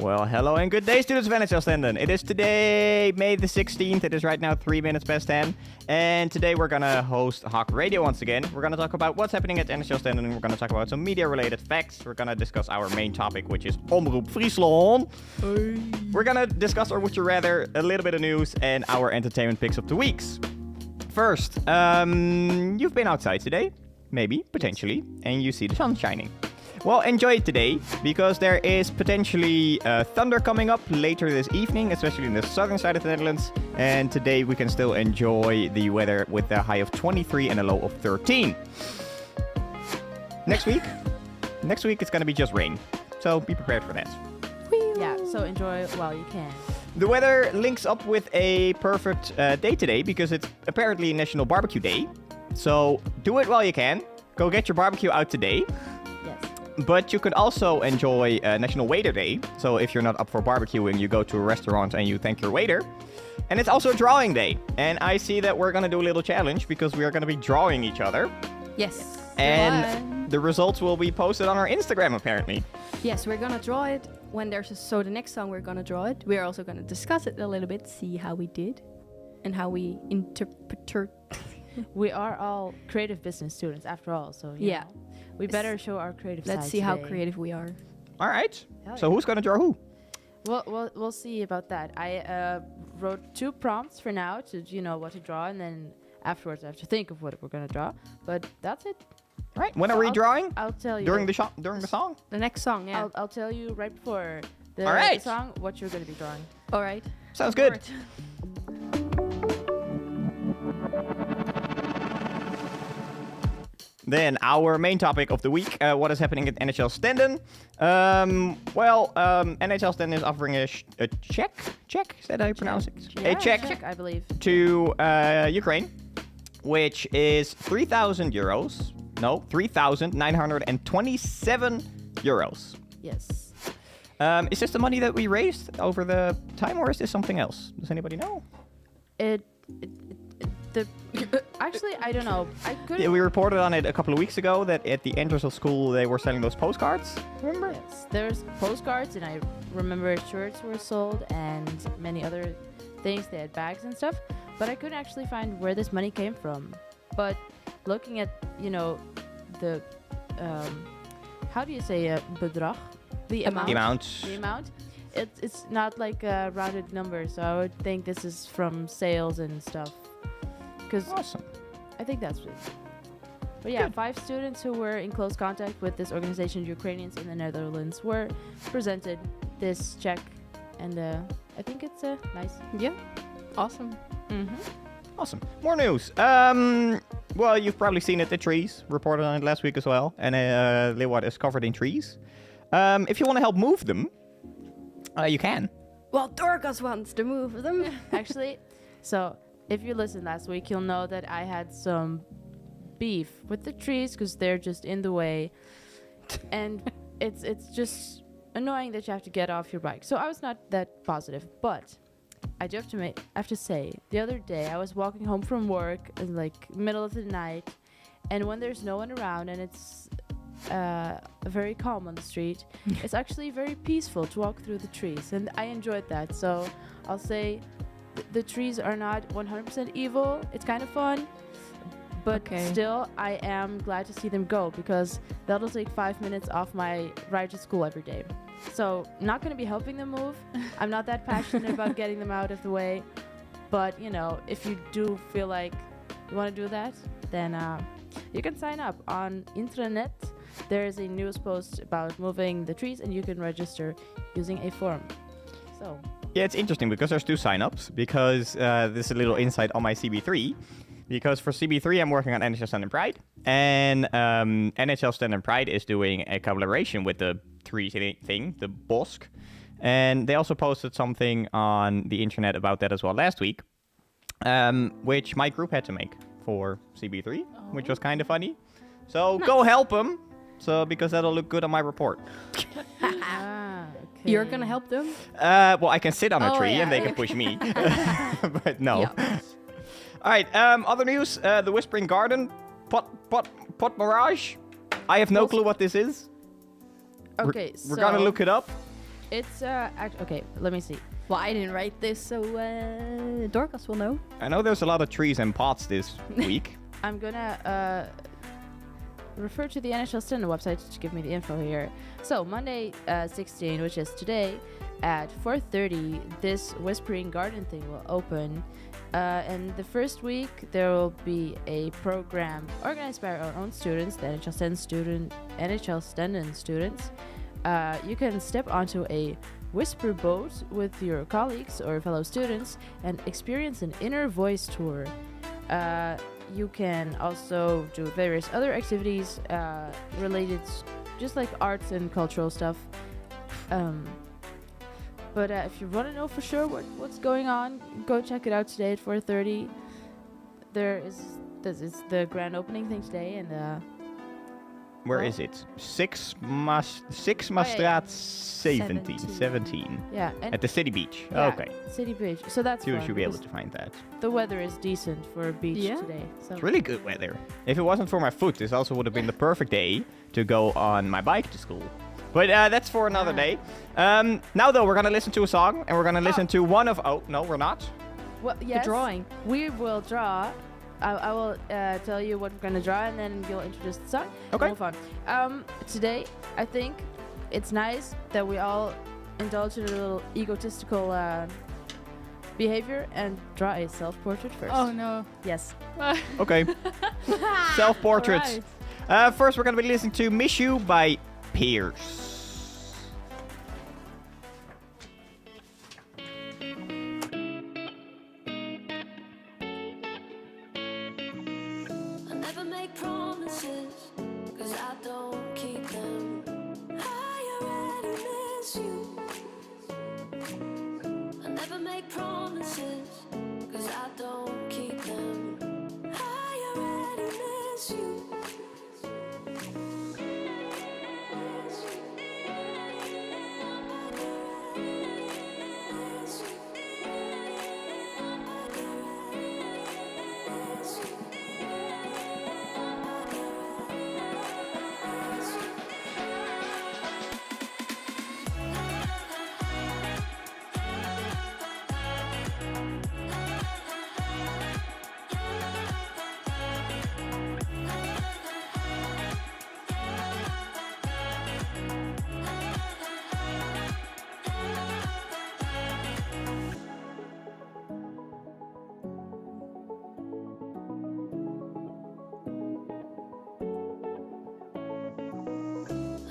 Well, hello and good day, students of NHL Stenden. It is today, May the 16th. It is right now 3 minutes past 10. And today we're going to host HOC Radio once again. We're going to talk about what's happening at NHL Stenden. We're going to talk about some media-related facts. We're going to discuss our main topic, which is Omroep Friesland. Hey. We're going to discuss our Would You Rather, a little bit of news, and our entertainment picks of the weeks. First, you've been outside today, maybe, potentially, and you see the sun shining. Well, enjoy it today, because there is potentially thunder coming up later this evening, especially in the southern side of the Netherlands. And today we can still enjoy the weather with a high of 23 and a low of 13. Next week it's going to be just rain. So be prepared for that. Yeah, so enjoy while you can. The weather links up with a perfect day today, because it's apparently National Barbecue Day. So do it while you can. Go get your barbecue out today. But you could also enjoy National Waiter Day. So if you're not up for barbecuing, you go to a restaurant and you thank your waiter. And it's also a drawing day. And I see that we're going to do a little challenge because we are going to be drawing each other. Yes. And the results will be posted on our Instagram, apparently. Yes, we're going to draw it when there's so the next song we're going to draw it. We're also going to discuss it a little bit, see how we did and how we interpret. We are all creative business students after all, so yeah. We better show our creative side. Let's see how creative we are. All right. So who's going to draw who? Well, we'll see about that. I wrote 2 prompts for now to what to draw, and then afterwards I have to think of what we're going to draw. But that's it. All right. When are we drawing? I'll tell you. During the song? The next song, yeah. I'll tell you right before the song what you're going to be drawing. All right. Sounds good. Then our main topic of the week, what is happening at NHL Stenden. NHL Stenden is offering a check? Is that how you pronounce it? Yeah, a check, I believe. To Ukraine, which is €3,000. No, 3,927 euros. Yes. Is this the money that we raised over the time, or is this something else? Does anybody know? Actually, I don't know. Yeah, we reported on it a couple of weeks ago that at the entrance of school they were selling those postcards. Remember? Yes, there's postcards, and I remember shirts were sold and many other things. They had bags and stuff, but I couldn't actually find where this money came from. But looking at the how do you say bedrag? The amount. It's not like a rounded number, so I would think this is from sales and stuff. Awesome. I think that's it. But yeah, 5 students who were in close contact with this organization, Ukrainians in the Netherlands, were presented this check, and I think it's nice. Yeah, awesome. Mm-hmm. Awesome. More news. Well, you've probably seen it. The trees reported on it last week as well, and Leeuwarden is covered in trees. If you want to help move them, you can. Well, Dorcas wants to move them. Actually, so. If you listened last week, you'll know that I had some beef with the trees because they're just in the way. And it's just annoying that you have to get off your bike. So I was not that positive. But I do have to say, the other day I was walking home from work in middle of the night. And when there's no one around and it's very calm on the street, it's actually very peaceful to walk through the trees. And I enjoyed that. So I'll say... The trees are not 100% evil. It's kind of fun. But still, I am glad to see them go because that'll take 5 minutes off my ride to school every day. So, not going to be helping them move. I'm not that passionate about getting them out of the way. But, if you do feel like you want to do that, then you can sign up on intranet. There is a news post about moving the trees and you can register using a form. So... Yeah, it's interesting because there's 2 sign-ups, because this is a little insight on my CB3. Because for CB3, I'm working on NHL Stenden Pride, and NHL Stenden Pride is doing a collaboration with the tree thing, the BOSC, and they also posted something on the internet about that as well last week, which my group had to make for CB3, which was kind of funny. So go help them, because that'll look good on my report. You're going to help them? Well, I can sit on a tree and they can push me. But no. Yeah. All right. Other news. The Whispering Garden. Pot Mirage. I have no clue what this is. Okay, we're going to look it up. It's okay. Let me see. Well, I didn't write this, so Dorcas will know. I know there's a lot of trees and pots this week. I'm gonna refer to the NHL Stenden website to give me the info here. So Monday 16, which is today, at 4:30, this Whispering Garden thing will open. And the first week there will be a program organized by our own students, the NHL Stenden students. You can step onto a whisper boat with your colleagues or fellow students and experience an inner voice tour. You can also do various other activities related, just like arts and cultural stuff. But if you want to know for sure what's going on, go check it out today at 4:30. This is the grand opening thing today, and Where is it? 6 Maastraat 17. Yeah, and At the city beach. yeah, Okay. City Beach. So that's You fun should be able because to find that. the weather is decent for a beach Yeah. today. So It's really good weather. If it wasn't for my foot, this also would have been the perfect day to go on my bike to school. But that's for another day. Now, though, we're going to listen to a song, and we're going to listen to one of... Oh, no, we're not. well, yes, drawing. We will draw. I will tell you what we're going to draw, and then you'll introduce the song. Okay. Move on. Today, I think it's nice that we all indulge in a little egotistical behavior and draw a self-portrait first. Oh no. Yes. Okay. Self-portraits. First, we're going to be listening to Miss You by Pierce. I never make promises, 'cause I don't keep them. I already miss you. I never make promises, 'cause I don't keep them. I already miss you.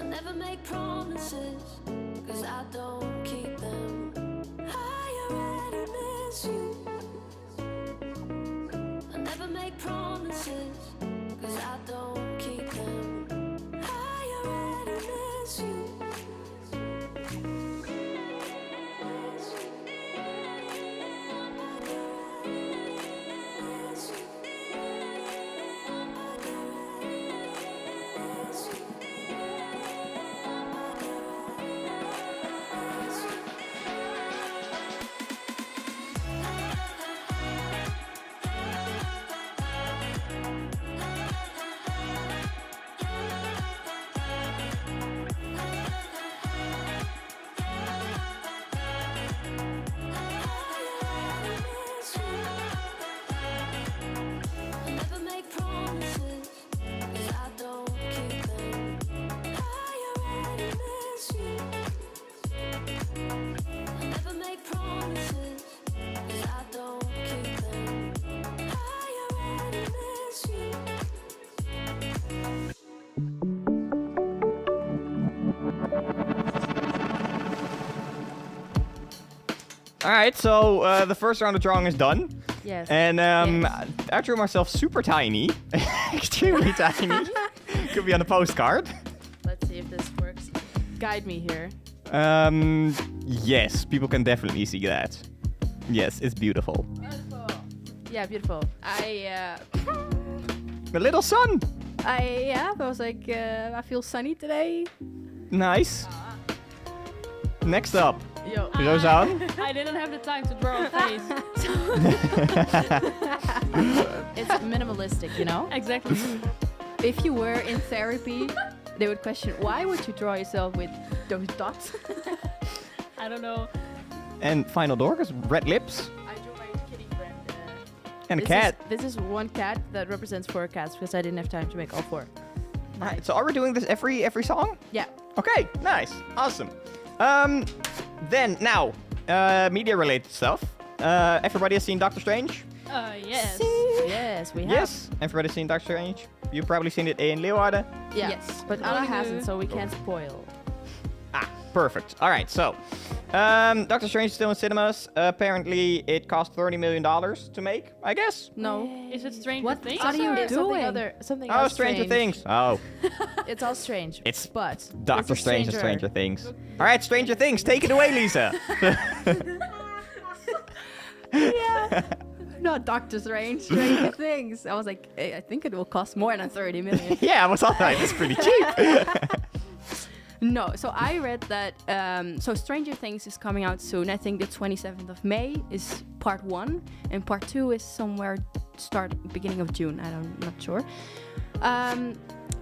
I never make promises, 'cause I don't keep them. I already miss you. I never make promises, 'cause I don't keep them. I already miss you. Alright, so the first round of drawing is done. Yes. And Yes. I drew myself super tiny. Extremely tiny. Could be on a postcard. Let's see if this works. Guide me here. Yes, people can definitely see that. Yes, it's beautiful. Yeah, beautiful. I A little sun. was like, I feel sunny today. Nice. Next up, Yo. Rosan. I didn't have the time to draw a face. It's minimalistic, you know? Exactly. If you were in therapy, they would question, why would you draw yourself with those dots? I don't know. And final Dorcas, red lips. I drew my kitty friend. And a cat. This is one cat that represents 4 cats because I didn't have time to make all 4. Alright, so are we doing this every song? Yeah. Okay, nice. Awesome. Then, now, media-related stuff. Everybody has seen Doctor Strange? Yes. Yes, we have. Yes. Everybody's seen Doctor Strange? You've probably seen it in Leeuwarden? Yeah. Yes. But Anna Only hasn't, the- so we can't spoil. Ah, perfect. All right, so Doctor Strange is still in cinemas. Apparently, it cost $30 million to make, I guess. No. Is it Stranger What Things? are you or- doing? Something Oh, else Stranger strange. Things. Oh, It's all strange. It's but Doctor it's a Strange and Stranger Things. All right, Stranger Things, take it away, Lisa. Yeah. Not Doctor Strange. Stranger Things. I was like, I think it will cost more than 30 million. Yeah, I was all right. It's pretty cheap. No, so I read that. So Stranger Things is coming out soon. I think the 27th of May is part 1, and part 2 is somewhere beginning of June. I'm not sure.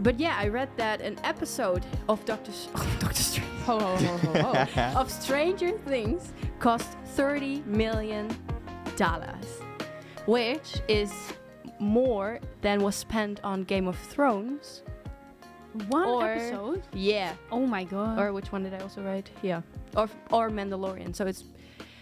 But yeah, I read that an episode of Doctor Strange Ho ho ho ho ho. of Stranger Things cost $30 million, which is more than was spent on Game of Thrones. One Or- episode? Yeah. Oh my god. Or which one did I also write? Yeah. Or Mandalorian. So it's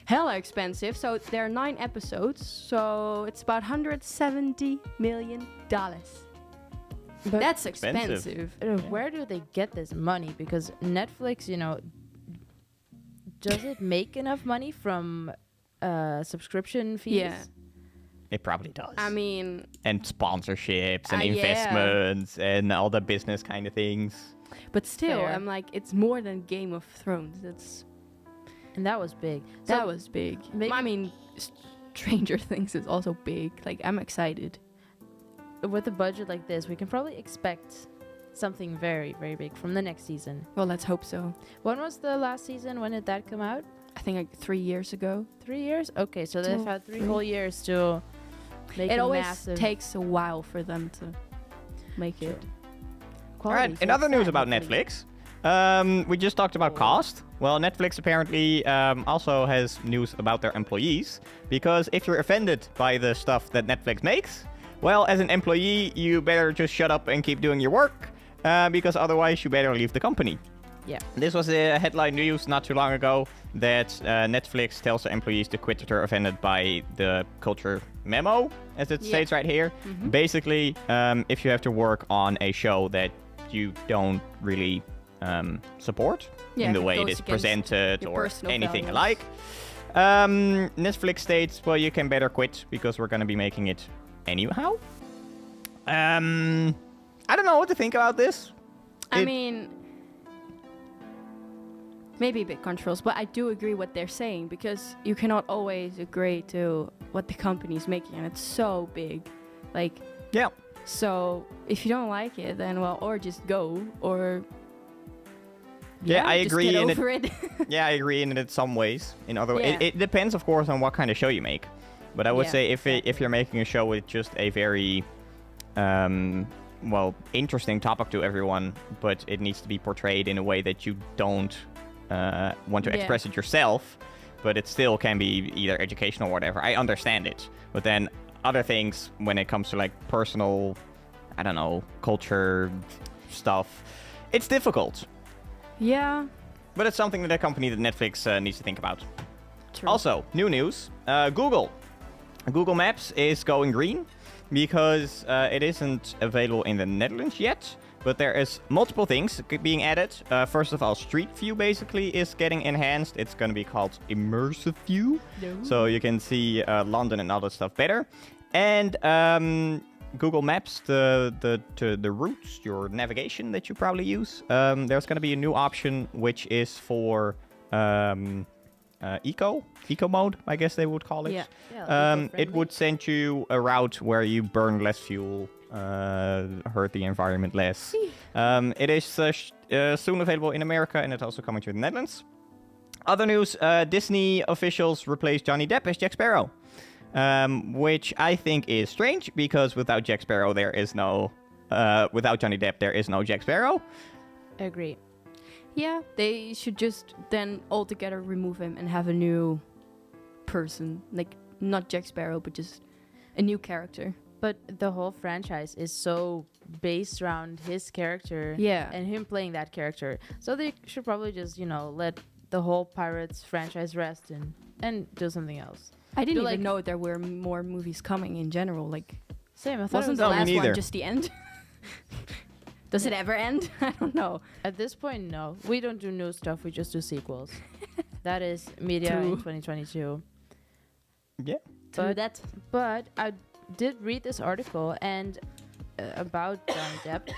hella expensive. So there are 9 episodes. So it's about $170 million. But That's Expensive. expensive. where do they get this money? Because Netflix, does it make enough money from subscription fees? Yeah. It probably does. I mean, And sponsorships and yeah. investments and all the business kind of things. but still, Fair. I'm like, it's more than Game of Thrones. And that was big. That was big. maybe- I mean, Stranger Things is also big. Like, I'm excited. With a budget like this, we can probably expect something very, very big from the next season. Well, let's hope so. When was the last season? When did that come out? I think like 3 years ago. 3 years? Okay, so they've 2, had 3 3. whole years to make It a always massive takes a while for them to make it. All right, in other news about Netflix, we just talked about cost. Well, Netflix apparently also has news about their employees, because if you're offended by the stuff that Netflix makes, well, as an employee, you better just shut up and keep doing your work, because otherwise you better leave the company. Yeah. This was a headline news not too long ago that Netflix tells their employees to quit if they're offended by the culture memo, as it states right here. Basically, if you have to work on a show that you don't really support Yeah, in the if it way it goes is against presented your or personal anything values. alike, Netflix states, well, you can better quit because we're going to be making it anyhow. I don't know what to think about this. I It- mean, maybe a bit controls, but I do agree what they're saying, because you cannot always agree to what the company's making, and it's so big. Like, Yeah. so if you don't like it, then well, or just go, or Yeah, I just agree get in over it. Yeah, I agree in it some ways. In other ways, Yeah. it depends, of course, on what kind of show you make. But I would Yeah, say if you're making a show with just a very, interesting topic to everyone, but it needs to be portrayed in a way that you don't want to Yeah. express it yourself, but it still can be either educational or whatever. I understand it. But then other things, when it comes to like personal, I don't know, culture stuff, it's difficult. Yeah. But it's something that a company that Netflix needs to think about. True. Also, new news. Google Maps is going green because it isn't available in the Netherlands yet. But there is multiple things being added. First of all, Street View basically is getting enhanced. It's going to be called Immersive View. So you can see London and other stuff better. And Google Maps, the routes, your navigation that you probably use. There's going to be a new option which is for eco mode, I guess they would call it. Yeah. It would send you a route where you burn less fuel, hurt the environment less. It is soon available in America, and it's also coming to the Netherlands. Other news, Disney officials replaced Johnny Depp as Jack Sparrow, which I think is strange, because without Jack Sparrow, without Johnny Depp, there is no Jack Sparrow. Agree. Yeah, they should just then altogether remove him and have a new person, like not Jack Sparrow, but just a new character. But the whole franchise is so based around his character Yeah. and him playing that character. So they should probably just, let the whole Pirates franchise rest and do something else. I didn't Do, even like- know there were more movies coming in general. Like, Same, I thought wasn't it the was No, me last neither. one just the end? Does it ever end? I don't know. at this point, no. We don't do new stuff, we just do sequels. That is media True. in 2022. Yeah. But- that. But I did read this article and about Johnny Depp,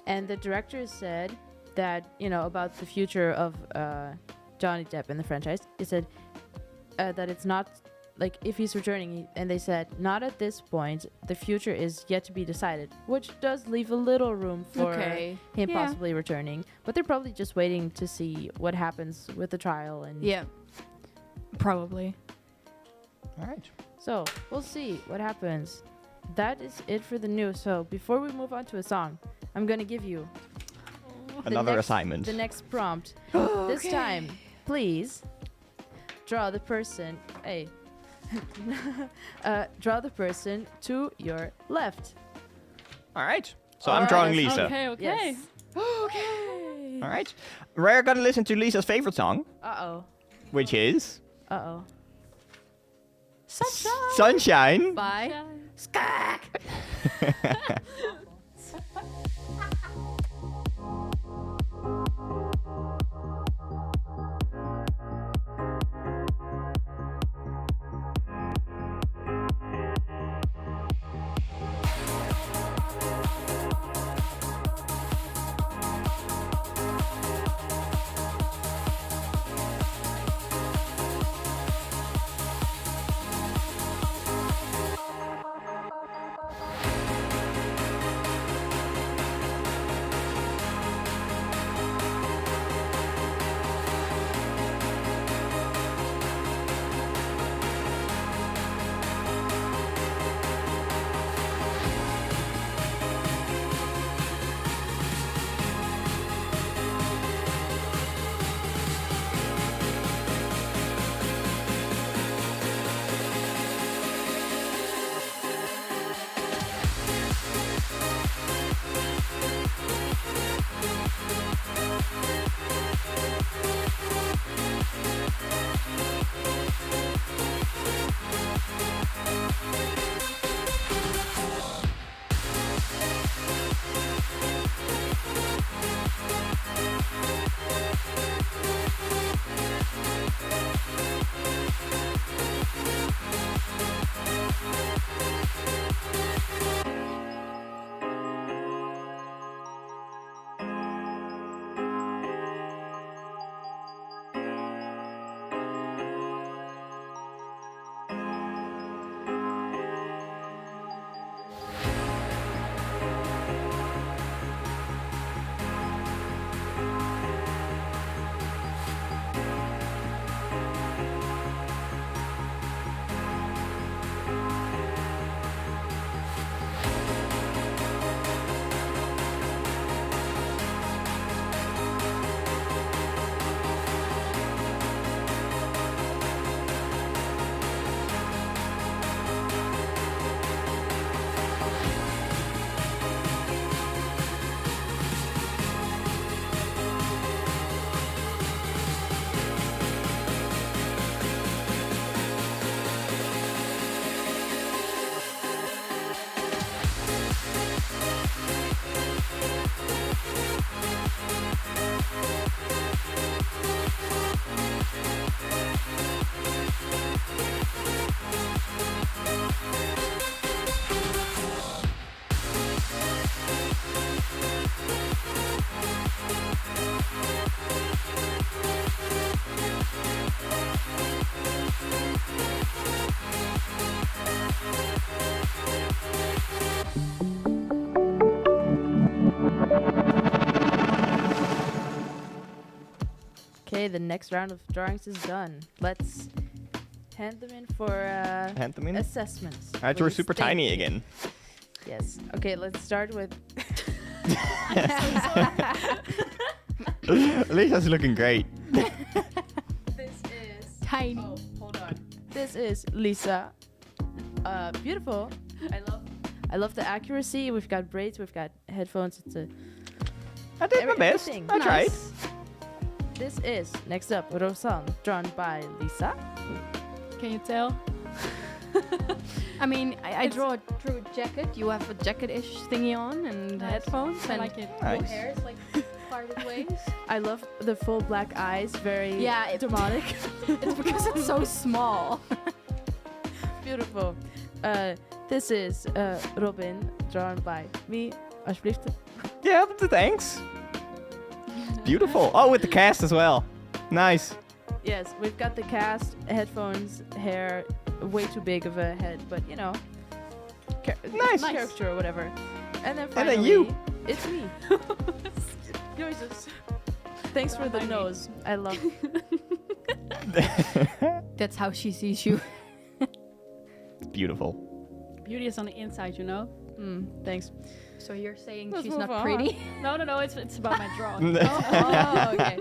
and the director said that about the future of Johnny Depp in the franchise. He said that it's not like if he's returning, and they said not at this point. The future is yet to be decided, which does leave a little room for Okay. him Yeah. possibly returning. But they're probably just waiting to see what happens with the trial, and Yeah. Probably. All right. so we'll see what happens. That is it for the news. So before we move on to a song, I'm gonna give you Another next- assignment. the next prompt. This time, please draw the person. Hey, draw the person to your left. All right. So I'm drawing Lisa. Okay. Yes. Okay. All right. We're gonna listen to Lisa's favorite song, Uh which is oh. Sunshine. Sunshine. Bye. Skak. Okay, the next round of drawings is done. Let's hand them in for Hand them in. All assessments. right, we're please. super Thank tiny you. again. Yes. Okay, let's start with Lisa's looking great. This is Tiny. Oh, hold on. This is Lisa. Beautiful. I love the accuracy. We've got braids. We've got headphones. It's a. I did my best. Everything. I tried. This is next up Rosan, drawn by Lisa. Can you tell? I mean, I drew a jacket. You have a jacket-ish thingy on and Nice. headphones. I and like it. Nice. your hair is like parted ways. I love the full black eyes. Very Yeah, demonic. It's because it's so small. Beautiful. This is Robin, drawn by me. Alsjeblieft. Yeah, thanks. Beautiful. Oh, with the cast as well. Nice. Yes, we've got the cast, headphones, hair, way too big of a head, but you know, Nice. character or whatever. And then And finally, then you. It's me. Jesus. Thanks for the By me. nose. I love. That's how she sees you. Beautiful. Beauty is on the inside, you know. Thanks. So you're saying Let's she's move not on. pretty? No. It's about my drawing. Oh, okay.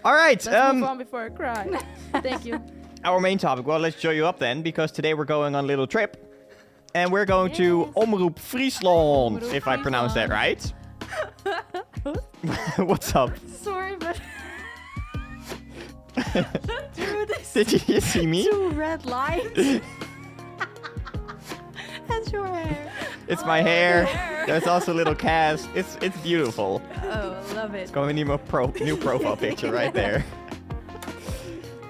All right. Let's move on before I cry. Thank you. Our main topic. Well, let's show you up then, because today we're going on a little trip. And we're going to Omroep Friesland, Omroep if I pronounce that right. What's up? Sorry, but Did you see me? two red lines. That's your hair. It's my hair. There's also a little cast. It's beautiful. Oh, love it. It's going to be my new profile picture right there.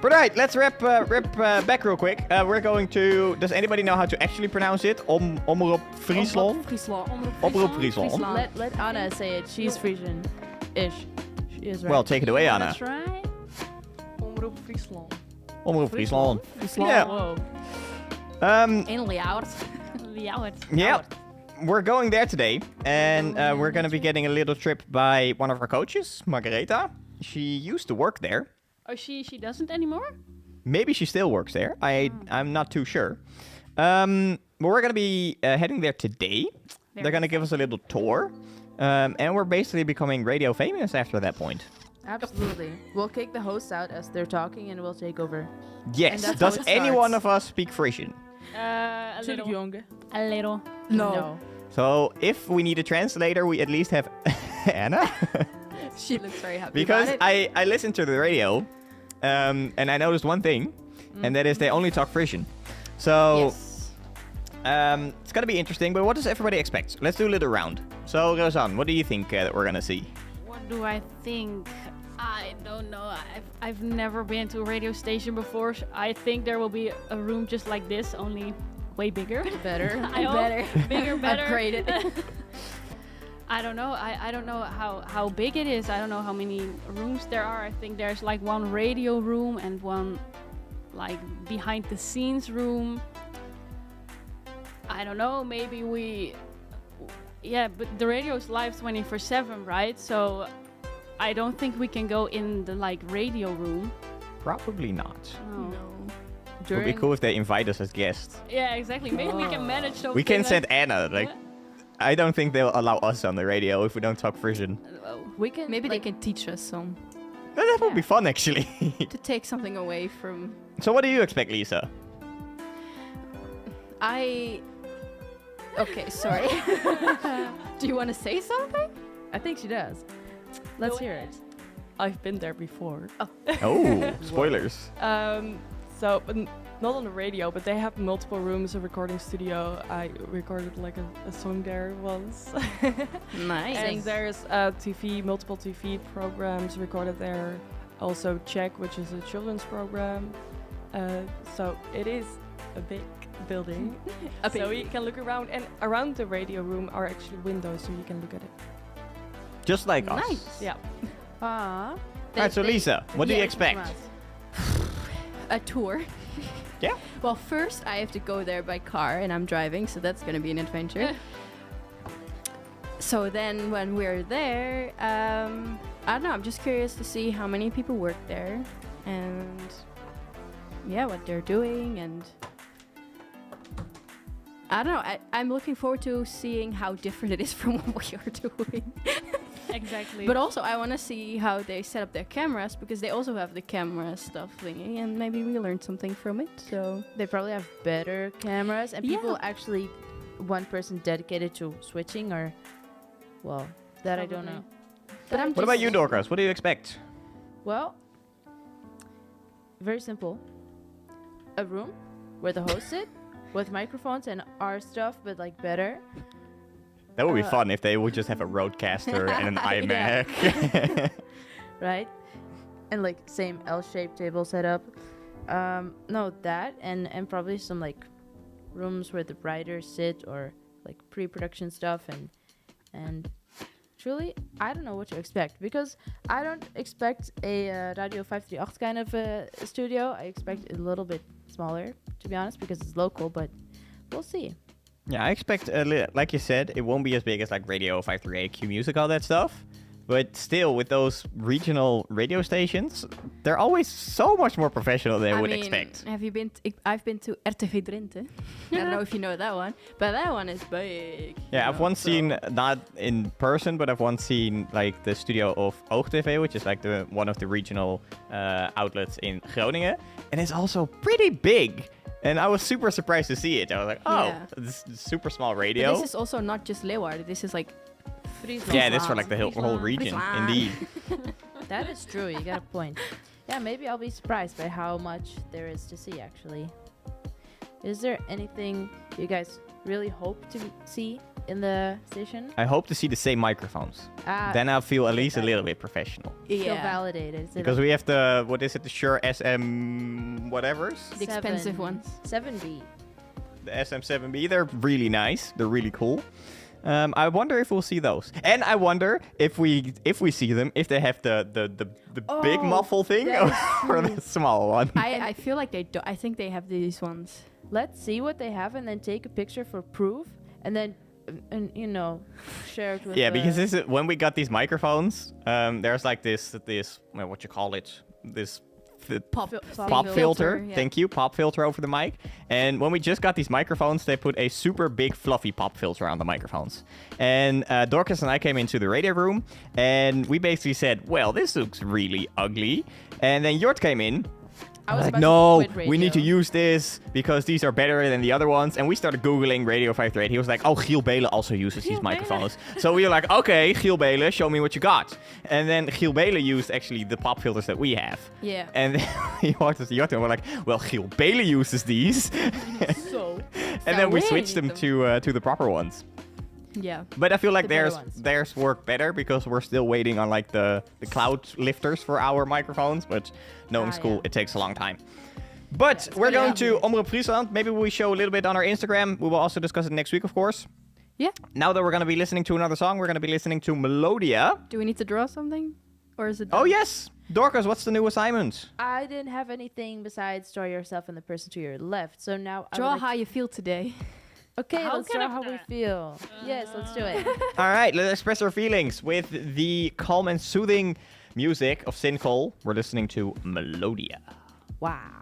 But right, let's rip back real quick. We're going to. Does anybody know how to actually pronounce it? Omroep Friesland. Omroep Friesland. Let Anna say it. She's Frisian-ish. She is right. Well, take it away, Anna. That's right. Omroep Friesland. Omroep Friesland. Friesland. Yeah. Whoa. Ain't out. Yeah. We're going there today, and we're going to be getting a little trip by one of our coaches, Margaretha. She used to work there. Oh, she doesn't anymore. Maybe she still works there. I'm not too sure. But we're going to be heading there today. They're going to give us a little tour. And we're basically becoming radio famous after that point. Absolutely. We'll kick the hosts out as they're talking, and we'll take over. Yes. that's Does how it any starts. one of us speak Frisian? A Too little. young. A little. No. So if we need a translator, we at least have Anna. She looks very happy Because about it. I listened to the radio, and I noticed one thing, and that is they only talk Frisian. So Yes. it's going to be interesting, but what does everybody expect? Let's do a little round. So, Rosan, what do you think that we're going to see? What do I think? I don't know. I've never been to a radio station before. I think there will be a room just like this, only way bigger. Better. I hope. Better. Bigger, better. Upgrade it. I don't know. I don't know how big it is. I don't know how many rooms there are. I think there's like one radio room and one like behind the scenes room. I don't know. Maybe but the radio is live 24/7, right? So I don't think we can go in the like radio room. Probably not. No. It would be cool if they invite us as guests. Yeah, exactly. Maybe we can manage something. We can like- send Anna. Like, I don't think they'll allow us on the radio if we don't talk Frisian. We can. Maybe they like, can teach us some. That would be fun, actually. To take something away from... So what do you expect, Lisa? Okay, sorry. Do you want to say something? I think she does. Let's hear it. I've been there before. Oh, spoilers. But not on the radio, but they have multiple rooms, a recording studio. I recorded like a song there once. Nice. And there's multiple TV programs recorded there. Also Check, which is a children's program. So it is a big building. So you can look around, and around the radio room are actually windows, so you can look at it. Just like us. Nice. Yeah. Ah. Alright, so Lisa, what do you expect? A tour. Yeah. Well, first I have to go there by car, and I'm driving, so that's gonna be an adventure. So then when we're there, I don't know, I'm just curious to see how many people work there, and yeah, what they're doing, and I don't know, I'm looking forward to seeing how different it is from what we are doing. Exactly. But also, I want to see how they set up their cameras because they also have the camera stuff thingy, and maybe we learned something from it. So They probably have better cameras, and Yeah. people actually, one person dedicated to switching, or, well, that I don't know. But I'm What about you, Dorcas? What do you expect? Well, very simple. A room where the hosts sit with microphones and our stuff, but like better. That would be Uh, fun if they would just have a roadcaster and an iMac. Right? And like same L-shaped table setup. No, that and probably some like rooms where the writers sit or like pre-production stuff and truly I don't know what to expect because I don't expect a Radio 538 kind of studio. I expect it a little bit smaller to be honest because it's local, but we'll see. Yeah, I expect, like you said, it won't be as big as like Radio 538, Q Music, all that stuff. But still, with those regional radio stations, they're always so much more professional than I would expect. Have you been? I've been to RTV Drenthe. I don't know if you know that one, but that one is big. Yeah, I've once seen, not in person, but I've once seen like the studio of HOC TV, which is like one of the regional outlets in Groningen. And it's also pretty big. And I was super surprised to see it. I was like, oh, Yeah. this is super small But radio. this is also not just Leeuwarden. This is like Yeah, this for like the whole Friesland. region, Friesland. indeed. That is true. You got a point. Yeah, maybe I'll be surprised by how much there is to see, actually. Is there anything you guys really hope to see in the station? I hope to see the same microphones. Then I'll feel at least a little bit professional. Feel Yeah, validated. Is it Because we have the, what is it, the Shure SM whatevers? the expensive Seven. ones. 7B. The SM7B, they're really nice. They're really cool. I wonder if we'll see those. And I wonder if we see them, if they have the big Oh, muffle thing that or the small one. I feel like they do. I think they have these ones. Let's see what they have and then take a picture for proof and then, you know, share it with Yeah, because this is, when we got these microphones, there's like this well, what you call it, this Pop filter. yeah. Thank you, pop filter over the mic. And when we just got these microphones, they put a super big fluffy pop filter on the microphones. And Dorcas and I came into the radio room, and we basically said, well, this looks really ugly. And then Jort came in. I was Like, about to no, quit we need to radio. use this because these are better than the other ones. And we started Googling Radio 538. He was like, oh, Giel Belen also uses these Giel Belen. microphones. So we were like, okay, Giel Belen, show me what you got. And then Giel Belen used actually the pop filters that we have. Yeah. And then he walked us to Jort and we're like, well, Giel Belen uses these. So, And then we we switched them need to the proper ones. Yeah. But I feel like The better theirs ones. theirs work better because we're still waiting on like the cloud lifters for our microphones. But knowing school, yeah. it takes a long time. But we're going to Omroep Friesland. Maybe we show a little bit on our Instagram. We will also discuss it next week, of course. Yeah. Now that we're going to be listening to another song, we're going to be listening to Melodia. Do we need to draw something, or is it? Oh, done? yes. Dorcas, what's the new assignment? I didn't have anything besides draw yourself and the person to your left. So now I Draw would like how you feel today. Okay, How let's can draw I how we that? feel. Yes, let's do it. All right, let's express our feelings with the calm and soothing music of Sincol. We're listening to Melodia. Wow.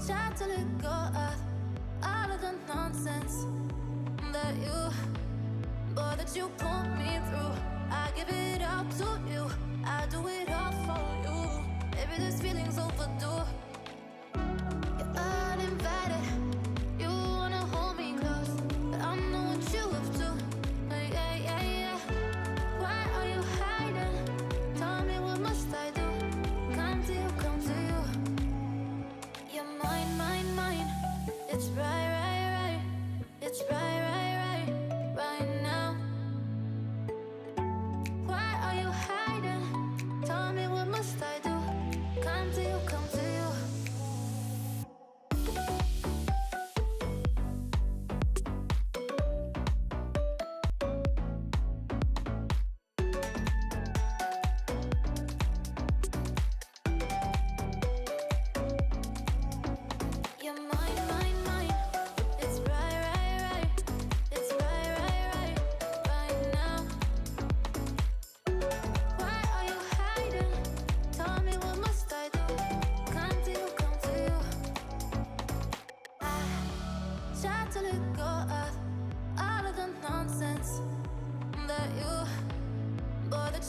Try to let go of all of the nonsense that you put me through. I give it all to you. I do it all for you. Maybe this feeling's overdue. You're uninvited. You wanna hold me close, but I know what you have to. Yeah, yeah, yeah. Why are you hiding? Tell me what must I do? Come to you, come to you. You're mine, mine, mine. It's right, right, right. It's right, right, right, right now. Why are you hiding? Tell me what must I do? Come to you, come to you. Try to let go of all of the nonsense that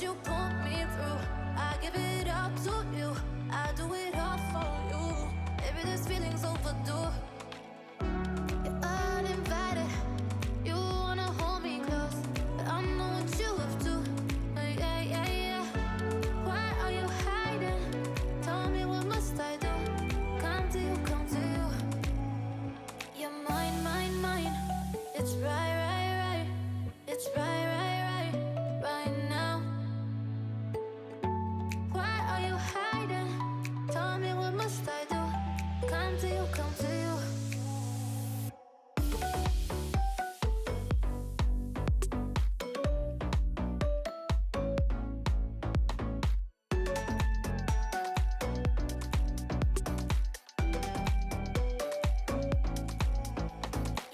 you put me through. I give it up to you. I do it all for you. Maybe this feeling's overdue. You're uninvited. You wanna hold me close, but I know what you have to. Yeah, yeah, yeah. Why are you hiding? Tell me what must I do? Come to you, come to you. You're mine, mine, mine. It's right, right, right. It's right, right, right, right now. Why are you hiding? Tell me what must I do? Come to you, come to you.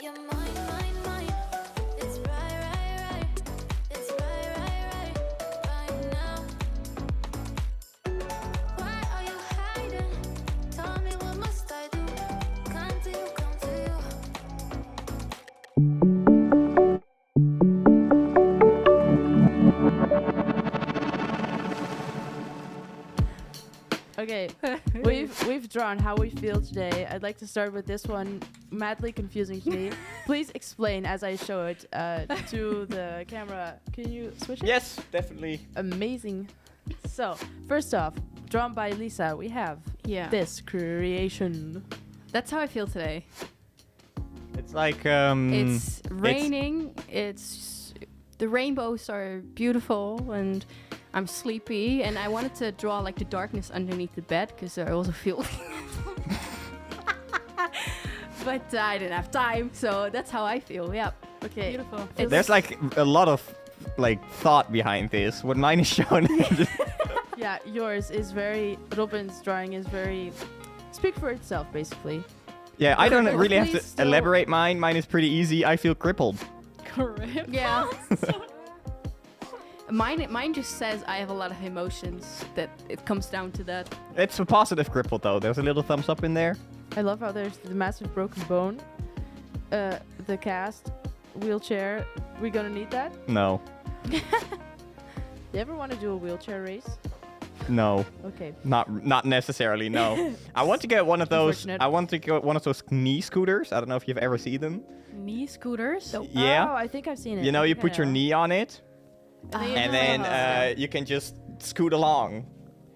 You're mine, mine, mine. It's right, right, right. It's right, right, right, right now. Why are you hiding? Tell me what must I do? Come to you, come to you. Okay, we've drawn how we feel today. I'd like to start with this one, madly confusing to me. Please explain as I show it to the camera. Can you switch it? Yes, definitely. Amazing. So, first off, drawn by Lisa, we have Yeah. this creation. That's how I feel today. It's like It's raining. It's the rainbows are beautiful, and I'm sleepy. And I wanted to draw like the darkness underneath the bed because I also feel. But I didn't have time, so that's how I feel. Yeah. Okay. Beautiful. there's like a lot of like thought behind this. What mine is shown. Yeah, yours is very. Robin's drawing is very. Speak for itself, basically. Yeah, I don't But really have please to still- elaborate mine. Mine is pretty easy. I feel crippled. Correct. Yeah. Mine just says I have a lot of emotions. That it comes down to that. It's a positive crippled though. There's a little thumbs up in there. I love how there's the massive broken bone, the cast, wheelchair. We gonna need that? No. You ever want to do a wheelchair race? No. Okay. Not necessarily, no. I want to get one of those. Unfortunate. I want to get one of those knee scooters. I don't know if you've ever seen them. Knee scooters. Yeah. Oh, I think I've seen it. You know, you I put think your I know. knee on it, you and just then go. you can just scoot along.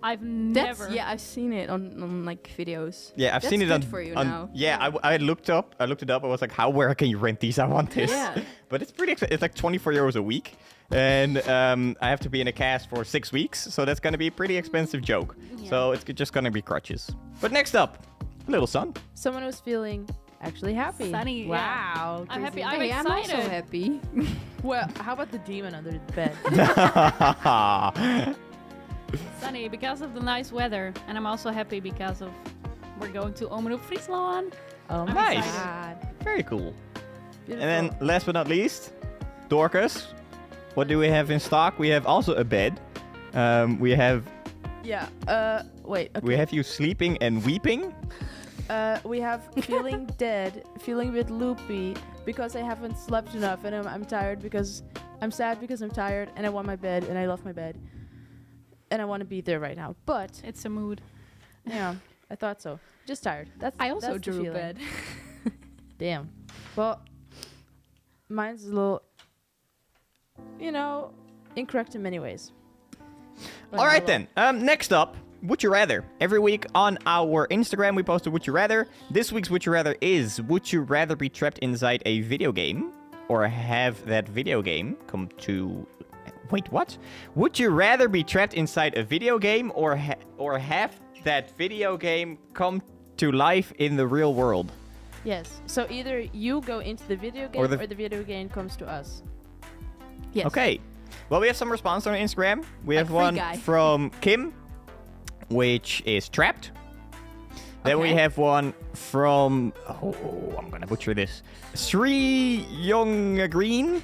I've That's never. yeah. I've seen it on like videos. Yeah, I've That's seen it good on. for you on- now. Yeah, Yeah. I looked up. I looked it up. I was like, where can you rent these? I want this. Yeah. But it's pretty. It's like 24 euros a week, and I have to be in a cast for 6 weeks, so that's gonna be a pretty expensive joke. Yeah. So it's just gonna be crutches. But next up, little son. Someone was feeling actually happy. Sunny, yeah. Wow. I'm happy. crazy. I'm Hey, I'm also excited. happy. Well, how about the demon under the bed? Sunny because of the nice weather, and I'm also happy because of we're going to Omroep Friesland. Oh my Nice. god. Very cool. Beautiful. And then last but not least, Dorcas. What do we have in stock? We have also a bed. We have yeah. Wait. Okay. we have you sleeping and weeping. We have feeling dead, feeling a bit loopy because I haven't slept enough, and I'm tired because I'm sad because I'm tired, and I want my bed, and I love my bed, and I want to be there right now. But It's a mood. yeah, I thought so. Just tired. I also that's the drew a feeling. bed. Damn. Well, mine's a little, incorrect in many ways. But All right hello. then. Next up, Would You Rather. Every week on our Instagram, we post a Would You Rather. This week's Would You Rather is: would you rather be trapped inside a video game, or have that video game come to? Wait, what? Would you rather be trapped inside a video game, or have that video game come to life in the real world? Yes. So either you go into the video game, Or or the- the video game comes to us. Yes. Okay. Well, we have some response on Instagram. We have Free one Guy. from Kim, which is trapped. Then we Okay. have one from, I'm gonna butcher this, Sri Young Green.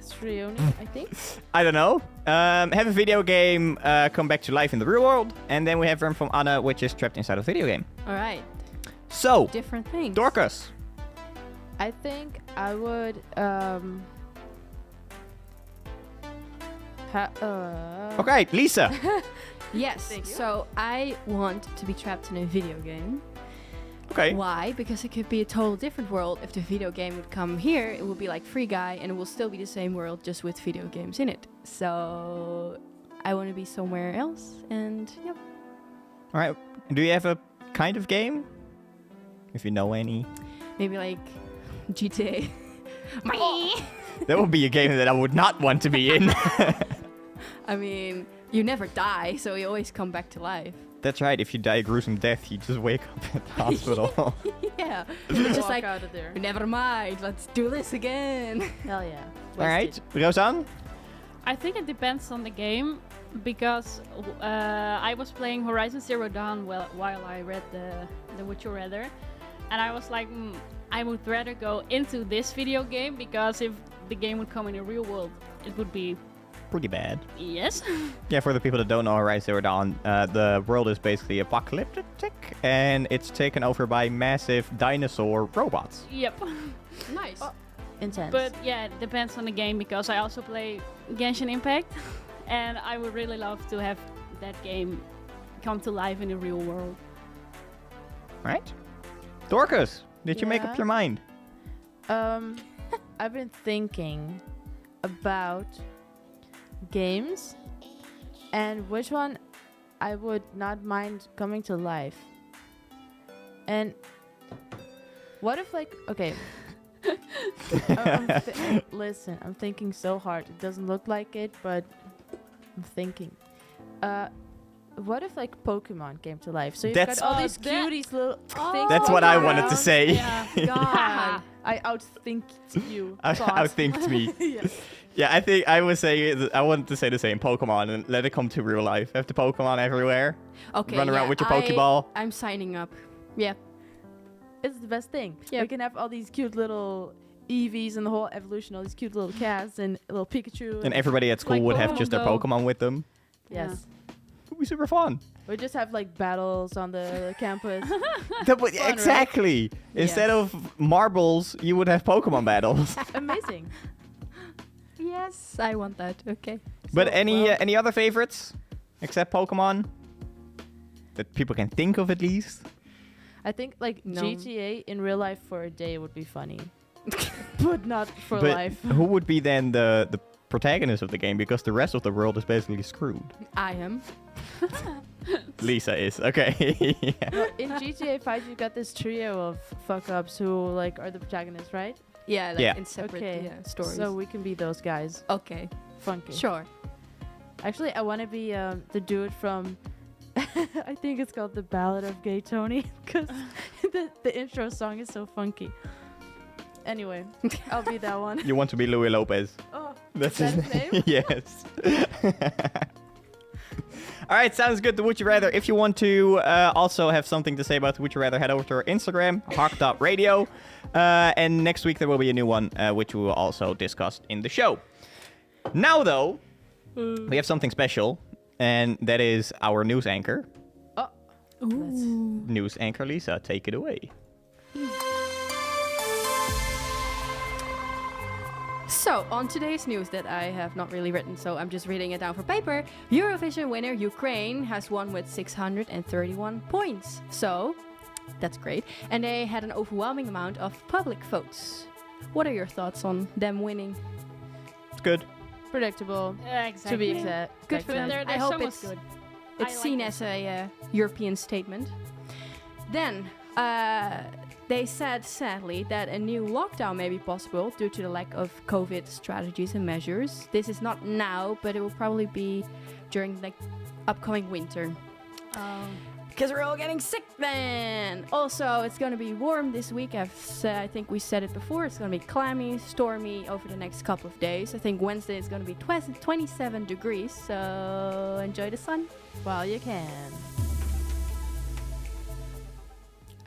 Srioni, I think. I don't know. Have a video game come back to life in the real world. And then we have one from Anna, which is trapped inside a video game. All right. So, Different things. Dorcas, I think I would Okay, Lisa. Yes. Thank you. So I want to be trapped in a video game. Okay. Why? Because it could be a total different world. If the video game would come here, it would be like Free Guy, and it will still be the same world, just with video games in it. So I want to be somewhere else, and yep. All right. Do you have a kind of game? If you know any. Maybe like GTA. That would be a game that I would not want to be in. I mean, you never die, so you always come back to life. That's right. If you die a gruesome death, you just wake up at the hospital. Yeah. It's just walk like, out of there. never mind, let's do this again. Hell yeah. All right, Rosan. I think it depends on the game, because I was playing Horizon Zero Dawn while I read the Would You Rather, and I was like, I would rather go into this video game, because if the game would come in the real world, it would be Pretty bad. yes. Yeah, for the people that don't know Horizon Zero Dawn, the world is basically apocalyptic, and it's taken over by massive dinosaur robots. Yep. Nice. Intense. But yeah, it depends on the game, because I also play Genshin Impact, and I would really love to have that game come to life in the real world. Right? Dorcas, did you make up Yeah. your mind? I've been thinking about games and which one I would not mind coming to life. And what if, like, okay. Listen, I'm thinking so hard. It doesn't look like it, but I'm thinking. What if, like, Pokemon came to life? So you've That's- got all Oh, these that- cuties, little things. That's what I wanted to around. say. Yeah. God. I outthinked you. I thought. think me. Yeah. Yeah, I think I would say I wanted to say the same. Pokemon, and let it come to real life. Have the Pokemon everywhere. Okay. Run around yeah, with your Pokeball. I'm signing up. Yeah. It's the best thing. Yep. We can have all these cute little Eevees and the whole evolution, all these cute little cats and little Pikachu. And everybody at school Like would have Pokemon just their Go. Pokemon with them. yes. It would be super fun. We just have like battles on the campus. That would, Fun, right? exactly. Instead of marbles, you would have Pokemon battles. Amazing. Yes, I want that. Okay. But So, any well- any other favorites except Pokemon that people can think of at least? I think like No. GTA in real life for a day would be funny, but not for But life. who would be then the protagonist of the game? Because the rest of the world is basically screwed. I am. Lisa is okay. Yeah. Well, in GTA 5, you got this trio of fuck ups who like are the protagonists, right? Yeah, like Yeah. in separate Okay. stories. So we can be those guys. okay. Funky. Sure. Actually, I want to be the dude from. I think it's called The Ballad of Gay Tony, because the intro song is so funky. Anyway, I'll be that one. You want to be Louis Lopez? Oh, That's is that his name? Yes. All right, sounds good. The Would You Rather. If you want to also have something to say about the Would You Rather, head over to our Instagram, HOC Radio. And next week there will be a new one, which we will also discuss in the show. Now, though, we have something special, and that is our news anchor. Let's- News anchor Lisa, take it away. So, on today's news that I have not really written, so I'm just reading it down for paper. Eurovision winner Ukraine has won with 631 points. So, that's great. And they had an overwhelming amount of public votes. What are your thoughts on them winning? It's good. Predictable. Exactly. To be exact. Good for But them. their I hope song was it's good. It's I seen like as a European statement. Then, they said, sadly, that a new lockdown may be possible due to the lack of COVID strategies and measures. This is not now, but it will probably be during the upcoming winter. Because we're all getting sick then. Also, it's going to be warm this week. I think we said it before. It's going to be clammy, stormy over the next couple of days. I think Wednesday is going to be 27 degrees. So enjoy the sun. While you can.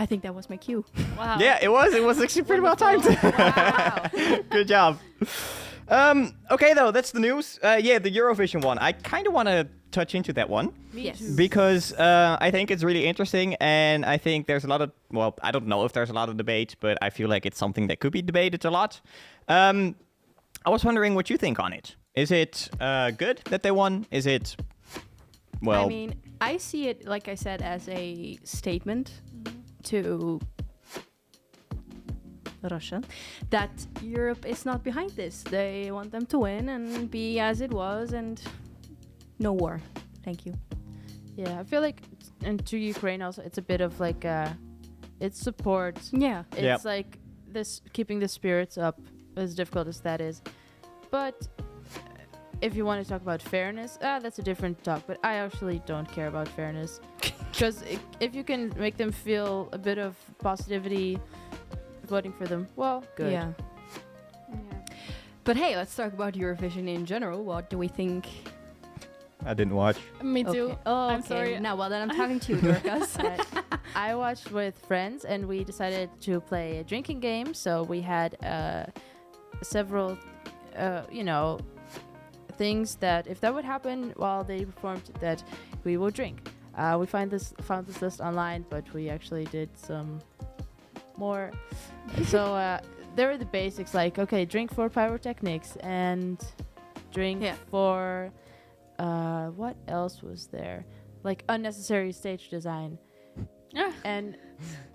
I think that was my cue. Wow. Yeah, it was. It was actually pretty well timed. Wow. Good job. Okay, though, that's the news. Yeah, the Eurovision one. I kind of want to touch into that one. Yes. Because I think it's really interesting, and I think there's a lot of, well, I don't know if there's a lot of debate, but I feel like it's something that could be debated a lot. I was wondering what you think on it. Is it good that they won? Is it, well... I mean, I see it, like I said, as a statement to Russia that Europe is not behind this. They want them to win and be as it was, and no war. Thank you. Yeah, I feel like, and to Ukraine also, it's a bit of like it's support. Yeah. It's like this keeping the spirits up, as difficult as that is. But if you want to talk about fairness, that's a different talk. But I actually don't care about fairness, because if you can make them feel a bit of positivity, voting for them, well, good. Yeah. But hey, let's talk about Eurovision in general. What do we think? I didn't watch. Me too. Okay. Oh, I'm okay. sorry. Now, well, then I'm talking to you, Dorcas. I watched with friends, and we decided to play a drinking game. So we had several, things that if that would happen while they performed, that we would drink. We found this list online, but we actually did some more. So there were the basics, like, okay, drink for pyrotechnics and drink for what else was there? Like unnecessary stage design. And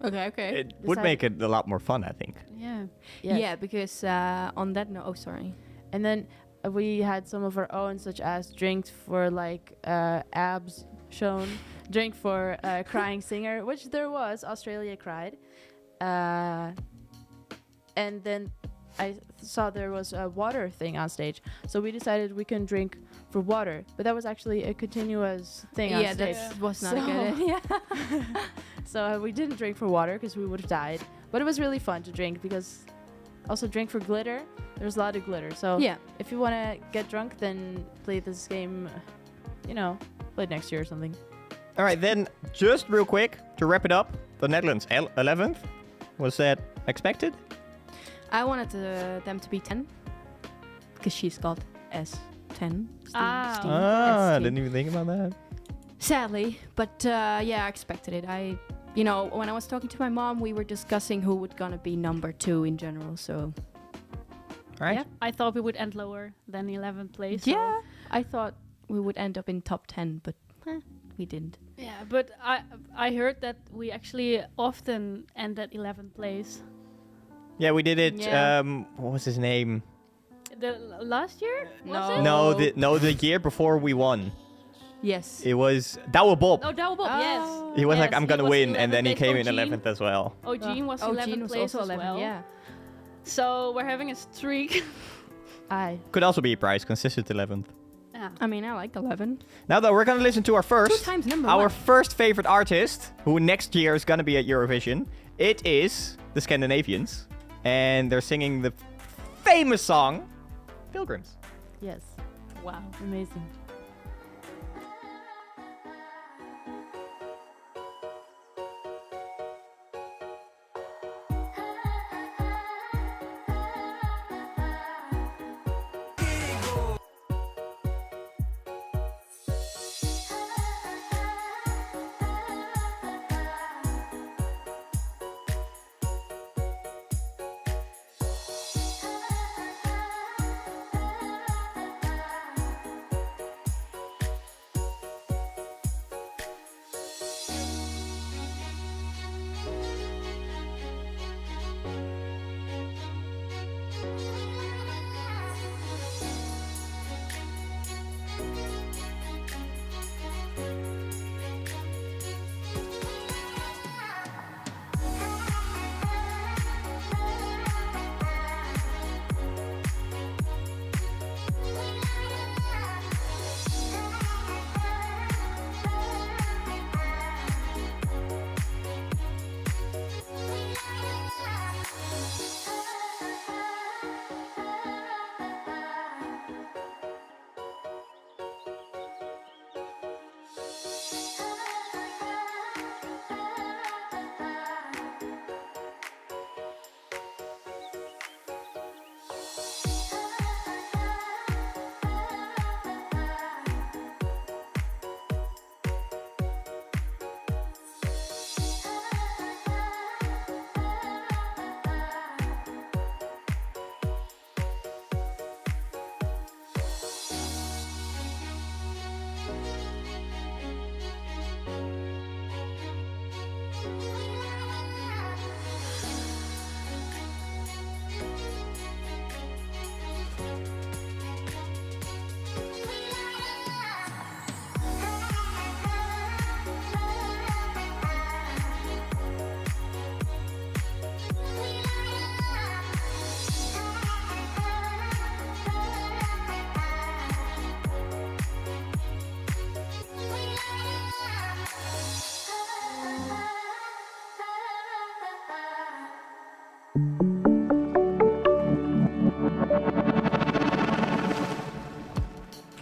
okay. It would make it a lot more fun, I think. Yeah. yes. Yeah, because on that note, sorry. And then we had some of our own, such as drinks for like abs shown, drink for crying singer, which there was. Australia cried. And then I saw there was a water thing on stage. So we decided we can drink for water. But that was actually a continuous thing on stage. That was not So- a good idea. So we didn't drink for water because we would have died. But it was really fun to drink because also drink for glitter. There's a lot of glitter. So Yeah. if you want to get drunk, then play this game, play it next year or something. All right, then, just real quick, to wrap it up, the Netherlands 11th, was that expected? I wanted them to be 10 because she's got S10. I didn't even think about that. Sadly, but I expected it. When I was talking to my mom, we were discussing who would gonna be number 2 in general. So All right. Yeah. I thought we would end lower than 11th place. so- yeah, I thought we would end up in top 10, but we didn't. Yeah, but I heard that we actually often end at 11th place. Yeah, we did it. Yeah. What was his name? The last year? Was No. it? The year before we won. Yes. It was Douwe Bob. Oh, Douwe Bob, yes. He was like, Yes, I'm he gonna was win, and 11th then he place. came Oh, in Jean. 11th as well. Oh, Jean was 11th Jean was place also as 11. well. Yeah. So we're having a streak. Could also be a prize, consistent 11th. Yeah. I mean, I like 11. Now though, we're gonna listen to our 2 first, times number our 1. first favorite artist, who next year is gonna be at Eurovision. It is the Scandinavians, and they're singing the famous song, Pilgrims. Yes. Wow. Amazing.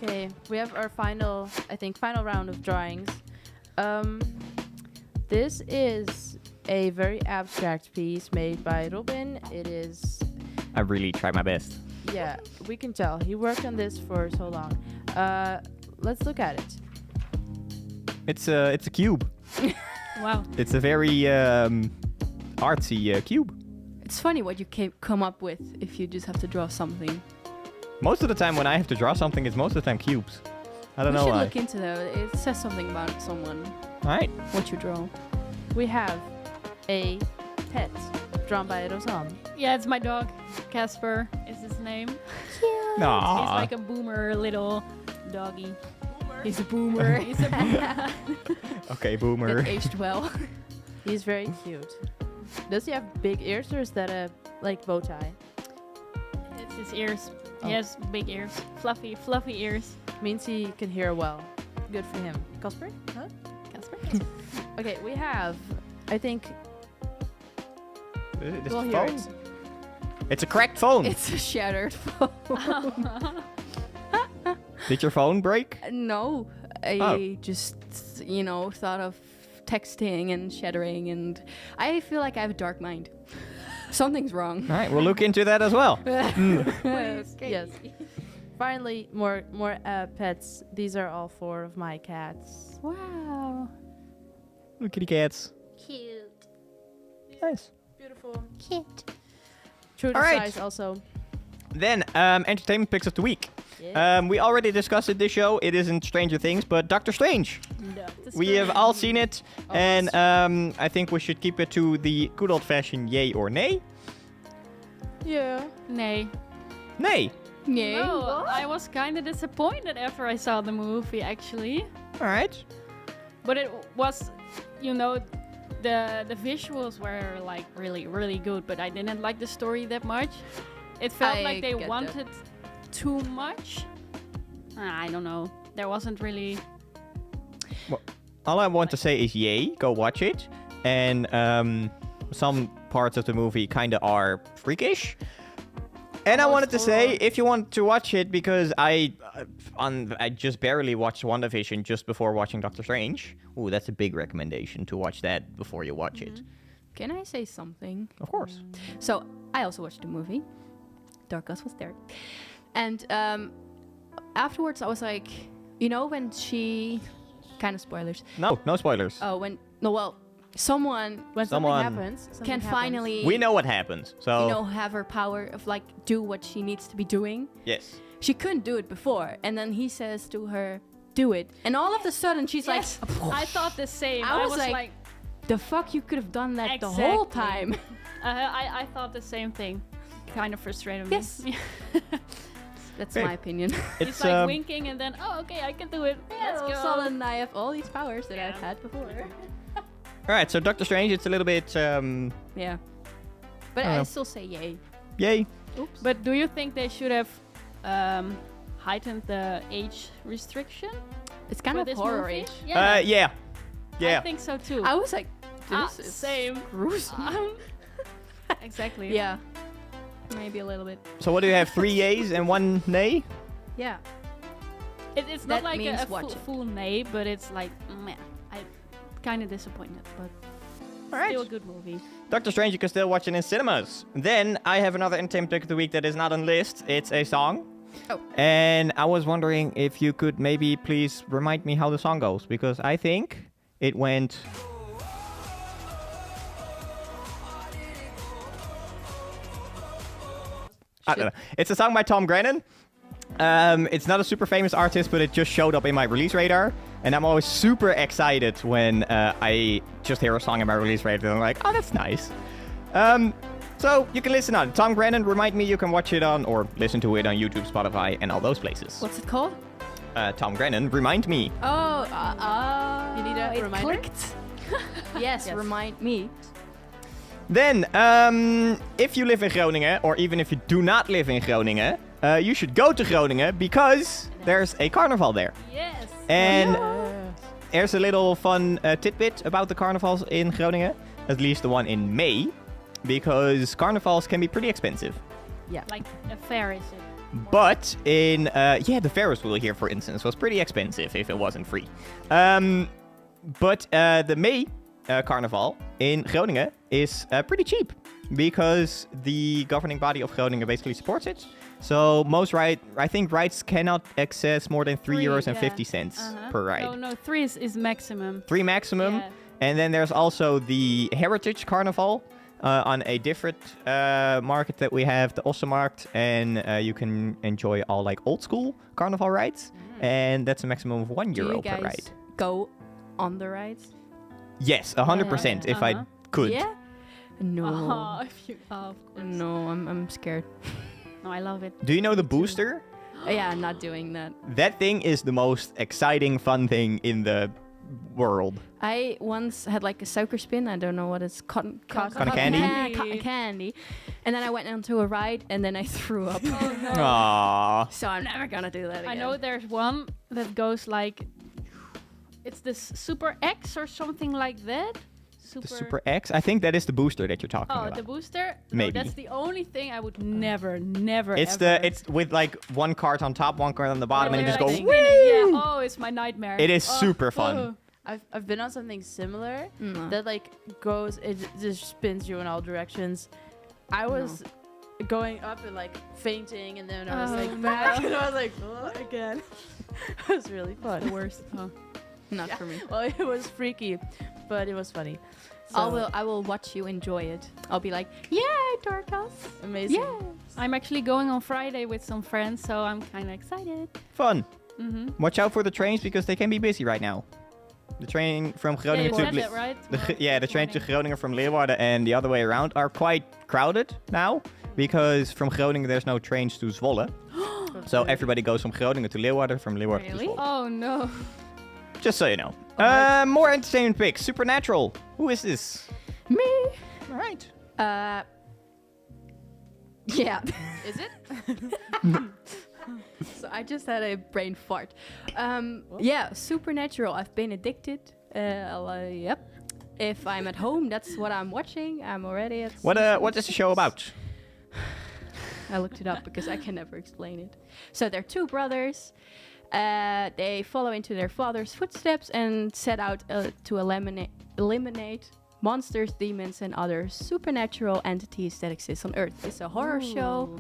Okay, we have our final round of drawings. This is a very abstract piece made by Robin. It is, I really tried my best. yeah, we can tell. He worked on this for so long. Let's look at it. It's a cube. Wow. It's a very artsy cube. It's funny what you come up with if you just have to draw something. Most of the time when I have to draw something, it's most of the time cubes. I don't We know should why. look into that. It says something about someone, Alright. what you draw. We have a pet drawn by Rosan. Yeah, it's my dog. Casper is his name. He's Aww. like a boomer little doggy. He's a boomer. He's a boomer. Okay, boomer. It aged well. He's very cute. Does he have big ears or is that a like bow tie? It's his ears. Oh. He has big ears. Fluffy ears. Means he can hear well. Good for him. Casper? Huh? Casper? Okay, we have, I think, This we'll hear phone. it. It's a cracked phone. It's a shattered phone. Did your phone break? No, I Oh. just, thought of texting and shattering, and I feel like I have a dark mind. Something's wrong. Alright, we'll look into that as well. Okay. Yes. Finally, more pets. These are all 4 of my cats. Wow. Little kitty cats. Cute. Nice. Beautiful. Cute. True to All right. size also. Then, entertainment picks of the week. Yeah. We already discussed it this show. It isn't Stranger Things, but Doctor Strange. No. We have all seen it, and I think we should keep it to the good old-fashioned yay or nay. Yeah. Nay. Nay. Yeah. No, I was kind of disappointed after I saw the movie, actually. All right. But it was, the visuals were like really good, but I didn't like the story that much. It felt I like they get that. wanted too much. I don't know. There wasn't really. All I want to say is yay. Go watch it. And some parts of the movie kind of are freakish. And I wanted to say, if you want to watch it, because I just barely watched WandaVision just before watching Doctor Strange. Ooh, that's a big recommendation to watch that before you watch it. Can I say something? Of course. So I also watched the movie. Dorcas was there, and afterwards I was like, when she, kind of spoilers. No spoilers. Oh, someone When Someone- something happens, can finally, We know what happens. So, have her power of do what she needs to be doing. yes. She couldn't do it before, and then he says to her, "Do it," and all of a sudden she's Yes, I thought the same. I I was was like, like, "The fuck, you could have done that the whole Exactly. time." I thought the same thing. Kind of frustrated me. Yes. That's Hey. my opinion. It's like winking and then, oh, okay, I can do it. Let's All of a go. sudden, I have all these powers that Yeah. I've had before. All right, so Doctor Strange, it's a little bit, Yeah, but Oh. I still say yay. yay. Oops. But do you think they should have heightened the age restriction It's kind for of this horror movie? age. Yeah. I Yeah. think so too. I was like, this is same. gruesome. Exactly. Yeah, maybe a little bit. So what do you have? 3 yays and 1 nay? Yeah. It's That not like means a watch it. full nay, but it's like, meh. I'm kind of disappointed, but All right. still a good movie. Doctor Strange, you can still watch it in cinemas. Then I have another entertainment pick of the week that is not on list. It's a song. Oh. And I was wondering if you could maybe please remind me how the song goes, because I think it went. I don't know. It's a song by Tom Grennan. It's not a super famous artist, but it just showed up in my release radar. And I'm always super excited when I just hear a song in my release radar. And I'm like, oh, that's nice. So you can listen on Tom Grennan. Remind me, you can watch it on or listen to it on YouTube, Spotify, and all those places. What's it called? Tom Grennan, Remind Me. Oh, You need a it reminder? clicked. Yes, Yes. remind me. Then, if you live in Groningen, or even if you do not live in Groningen, you should go to Groningen because there's a carnival there. Yes. And there's a little fun tidbit about the carnivals in Groningen, at least the one in May. because carnivals can be pretty expensive. Like a fair, is it? But in, the Ferris wheel here, for instance, was pretty expensive if it wasn't free. But the May Carnival in Groningen is pretty cheap because the governing body of Groningen basically supports it. So I think rides cannot access more than €3.50 per ride. No, 3 is maximum. 3 maximum. Yeah. And then there's also the Heritage Carnival on a different market that we have, the Ossenmarkt, and you can enjoy all like old school carnival rides, and that's a maximum of €1 Do you per guys ride. go on the rides? Yes, 100% if I could. Yeah? No. Oh, of course. No, I'm scared. No, I love it. Do you know the booster? Yeah, I'm not doing that. That thing is the most exciting, fun thing in the world. I once had like a suiker spin. I don't know what it's cotton candy? Yeah, cotton candy. And then I went onto a ride and then I threw up. Aww. So I'm never gonna do that again. I know there's one that goes like, it's this Super X or something like that. The Super X? I think that is the booster that you're talking Oh, about. the booster? Maybe. No, that's the only thing I would never, It's ever. it's with like one card on top, one card on the bottom, and you just go. like Woo! spinning. Yeah. Oh, it's my nightmare. It is Oh, super fun. oh. I've been on something similar No. that like it just spins you in all directions. I was going up and like fainting, and then I was Oh, like no. back, and I was like again. It was really fun. The worst. Oh. Not for me. Well, it was freaky, but it was funny. So, I will watch you enjoy it. I'll be like, yeah, Dorcas. amazing. Yeah. I'm actually going on Friday with some friends, so I'm kind of excited. Fun. Mm-hmm. Watch out for the trains because they can be busy right now. The train from Yeah, Groningen you to said that, right? the train to Morning. Groningen from Leeuwarden and the other way around are quite crowded now because from Groningen there's no trains to Zwolle. So everybody goes from Groningen to Leeuwarden, from Leeuwarden Really? to Zwolle. Oh no. Just so you know. Alright. More entertainment picks. Supernatural. Who is this? Me. All right. Yeah. Is it? So I just had a brain fart. Yeah, Supernatural. I've been addicted. Yep. If I'm at home, that's what I'm watching. I'm already at. What is the show about? I looked it up because I can never explain it. So they're two brothers. They follow into their father's footsteps and set out to eliminate monsters, demons, and other supernatural entities that exist on Earth. It's a horror show.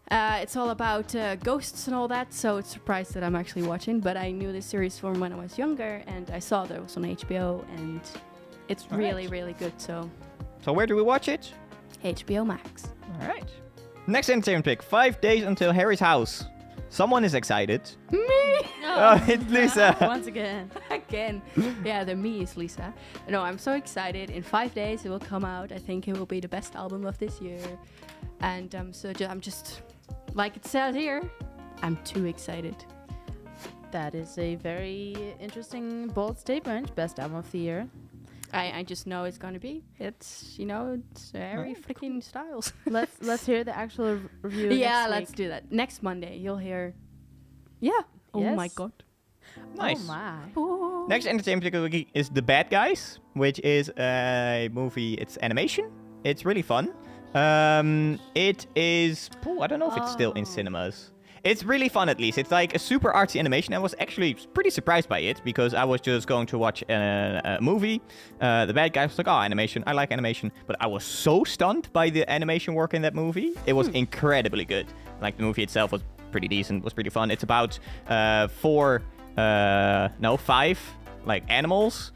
It's all about ghosts and all that, so it's surprised that I'm actually watching. But I knew this series from when I was younger, and I saw that it was on HBO, and it's really, really good. So So where do we watch it? HBO Max. All right. Next entertainment pick. 5 days until Harry's house. Someone is excited. Me! Oh, it's Lisa. Once again. Again. Yeah, the me is Lisa. No, I'm so excited. In 5 days it will come out. I think it will be the best album of this year. And I'm just, like it says here, I'm too excited. That is a very interesting, bold statement. Best album of the year. I just know it's gonna be. It's, it's Harry freaking Styles. Let's hear the actual review. Yeah, next let's week. do that. Next Monday you'll hear. Yeah. Oh Yes. my god. Nice. Oh my. Oh. Next entertainment pick of the week is The Bad Guys, which is a movie. It's animation. It's really fun. It is. I don't know if it's still in cinemas. It's really fun, at least. It's like a super artsy animation. I was actually pretty surprised by it because I was just going to watch a movie. The Bad Guys was like, oh, animation. I like animation. But I was so stunned by the animation work in that movie. It was incredibly good. Like, the movie itself was pretty decent, was pretty fun. It's about 5 like animals,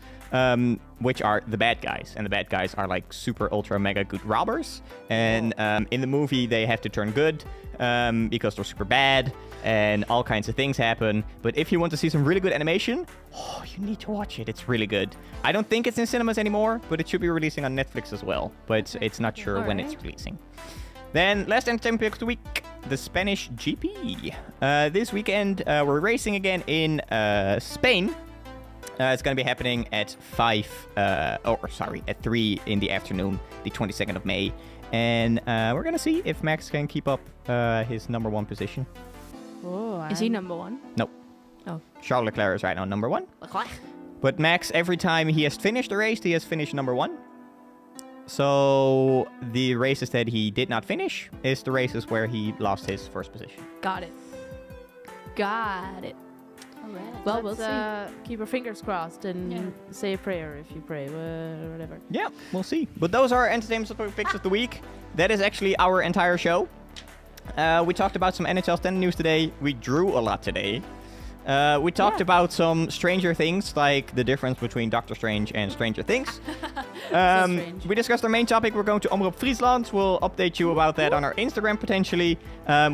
which are the bad guys. And the bad guys are like super ultra mega good robbers. And in the movie, they have to turn good because they're super bad and all kinds of things happen. But if you want to see some really good animation, you need to watch it. It's really good. I don't think it's in cinemas anymore, but it should be releasing on Netflix as well. But it's not sure when it's releasing. Then, last entertainment pick of the week, the Spanish GP. This weekend, we're racing again in Spain. It's going to be happening at 3 in the afternoon, the 22nd of May. And we're going to see if Max can keep up his number 1 position. Oh, Is he number 1? No. Oh. Charles Leclerc is right now number 1. But Max, every time he has finished the race, he has finished number 1. So the races that he did not finish is the races where he lost his first position. Got it. Got it. All right. Well, Let's we'll keep our fingers crossed and say a prayer if you pray, whatever. Yeah, we'll see. But those are our entertainment picks of the week. That is actually our entire show. We talked about some NHL Stenden news today. We drew a lot today. We talked about some Stranger Things, like the difference between Doctor Strange and Stranger Things. strange. We discussed our main topic. We're going to Omroep Friesland. We'll update you about that on our Instagram potentially.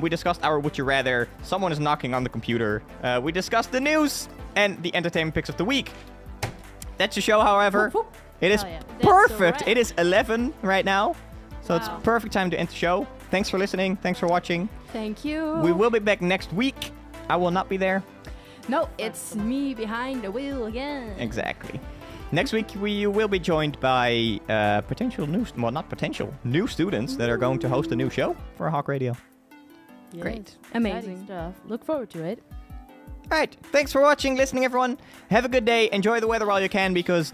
We discussed our Would You Rather. Someone is knocking on the computer. We discussed the news and the entertainment picks of the week. That's the show, however. It is Hell yeah. That's perfect. alright. It is 11 right now. So it's Wow. perfect time to end the show. Thanks for listening. Thanks for watching. Thank you. We will be back next week. I will not be there. No, it's me behind the wheel again. Exactly. Next week, we will be joined by new students that are going to host a new show for HOC Radio. Yes, Great. exciting Amazing. stuff. Look forward to it. All right. Thanks for watching, listening, everyone. Have a good day. Enjoy the weather while you can because...